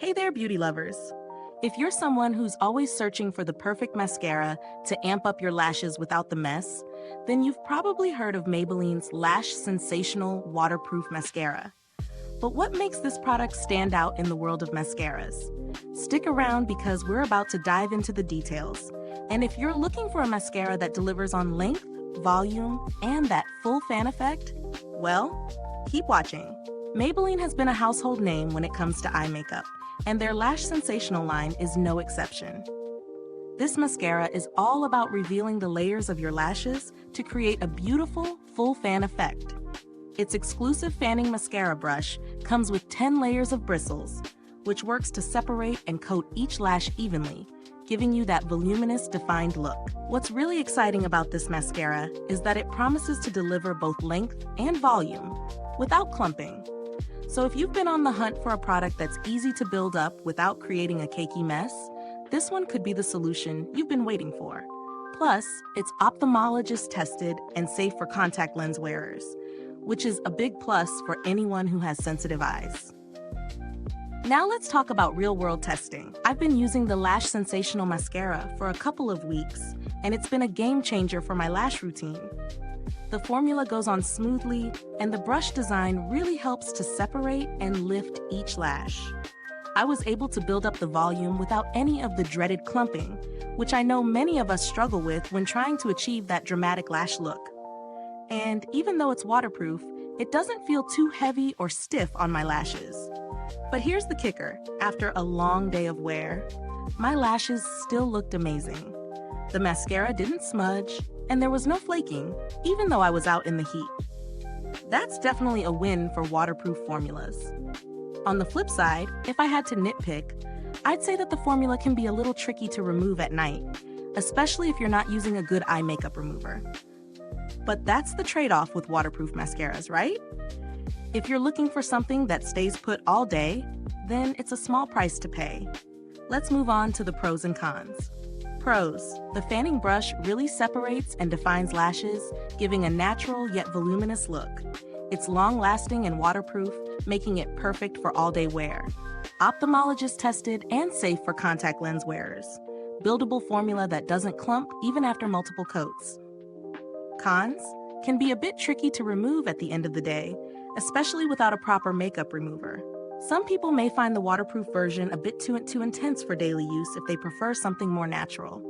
Hey there, beauty lovers. If you're someone who's always searching for the perfect mascara to amp up your lashes without the mess, then you've probably heard of Maybelline's Lash Sensational Waterproof Mascara. But what makes this product stand out in the world of mascaras? Stick around because we're about to dive into the details. And if you're looking for a mascara that delivers on length, volume, and that full fan effect, well, keep watching. Maybelline has been a household name when it comes to eye makeup, and their Lash Sensational line is no exception. This mascara is all about revealing the layers of your lashes to create a beautiful, full fan effect. Its exclusive fanning mascara brush comes with 10 layers of bristles, which works to separate and coat each lash evenly, giving you that voluminous, defined look. What's really exciting about this mascara is that it promises to deliver both length and volume without clumping. So if you've been on the hunt for a product that's easy to build up without creating a cakey mess, this one could be the solution you've been waiting for. Plus, it's ophthalmologist tested and safe for contact lens wearers, which is a big plus for anyone who has sensitive eyes. Now let's talk about real-world testing. I've been using the Lash Sensational Mascara for a couple of weeks, and it's been a game changer for my lash routine. The formula goes on smoothly, and the brush design really helps to separate and lift each lash. I was able to build up the volume without any of the dreaded clumping, which I know many of us struggle with when trying to achieve that dramatic lash look. And even though it's waterproof, it doesn't feel too heavy or stiff on my lashes. But here's the kicker: after a long day of wear, my lashes still looked amazing. The mascara didn't smudge, and there was no flaking, even though I was out in the heat. That's definitely a win for waterproof formulas. On the flip side, if I had to nitpick, I'd say that the formula can be a little tricky to remove at night, especially if you're not using a good eye makeup remover. But that's the trade-off with waterproof mascaras, right? If you're looking for something that stays put all day, then it's a small price to pay. Let's move on to the pros and cons. Pros: the fanning brush really separates and defines lashes, giving a natural yet voluminous look. It's long-lasting and waterproof, making it perfect for all-day wear. Ophthalmologist tested and safe for contact lens wearers. Buildable formula that doesn't clump even after multiple coats. Cons: can be a bit tricky to remove at the end of the day, especially without a proper makeup remover. Some people may find the waterproof version a bit too intense for daily use if they prefer something more natural.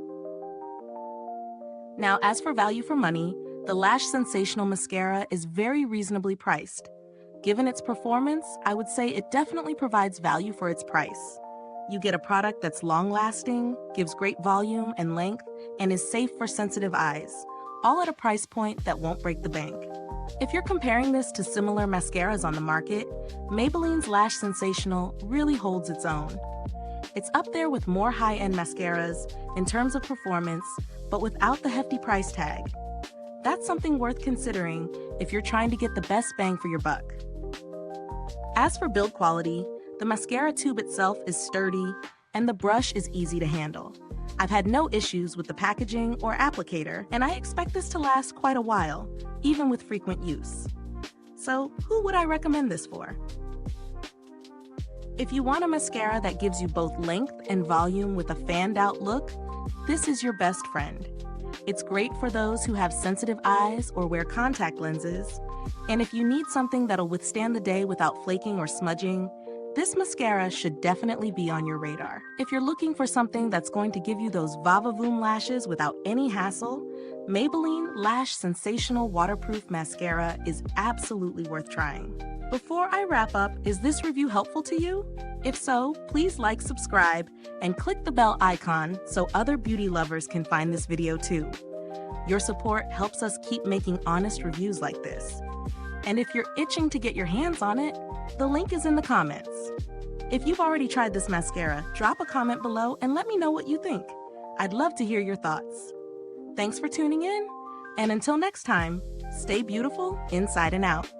Now, as for value for money, the Lash Sensational Mascara is very reasonably priced. Given its performance, I would say it definitely provides value for its price. You get a product that's long-lasting, gives great volume and length, and is safe for sensitive eyes, all at a price point that won't break the bank. If you're comparing this to similar mascaras on the market, Maybelline's Lash Sensational really holds its own. It's up there with more high-end mascaras in terms of performance, but without the hefty price tag. That's something worth considering if you're trying to get the best bang for your buck. As for build quality, the mascara tube itself is sturdy, and the brush is easy to handle. I've had no issues with the packaging or applicator, and I expect this to last quite a while, even with frequent use. So, who would I recommend this for? If you want a mascara that gives you both length and volume with a fanned-out look, this is your best friend. It's great for those who have sensitive eyes or wear contact lenses, and if you need something that'll withstand the day without flaking or smudging, this mascara should definitely be on your radar. If you're looking for something that's going to give you those va-va-voom lashes without any hassle, Maybelline Lash Sensational Waterproof Mascara is absolutely worth trying. Before I wrap up, is this review helpful to you? If so, please like, subscribe, and click the bell icon so other beauty lovers can find this video too. Your support helps us keep making honest reviews like this. And if you're itching to get your hands on it, the link is in the comments. If you've already tried this mascara, drop a comment below and let me know what you think. I'd love to hear your thoughts. Thanks for tuning in, and until next time, stay beautiful inside and out.